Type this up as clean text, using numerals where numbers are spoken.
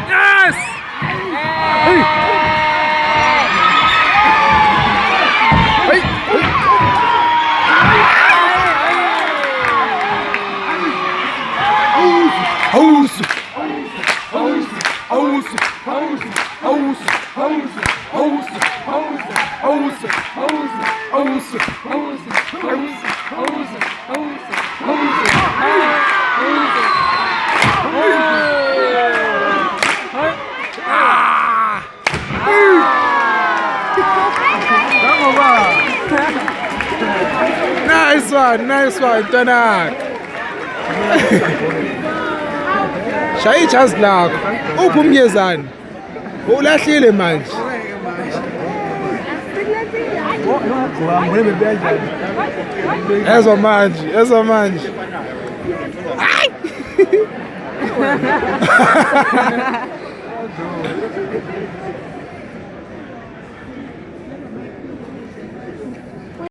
Yes! Hey! Hey! House! House! House! House! House! House! House! House! House! Nice one, Tanak. Shaya ijazi lakho. Uphi umyezane? Ulahlile manje. Ezwa manje. Hayi!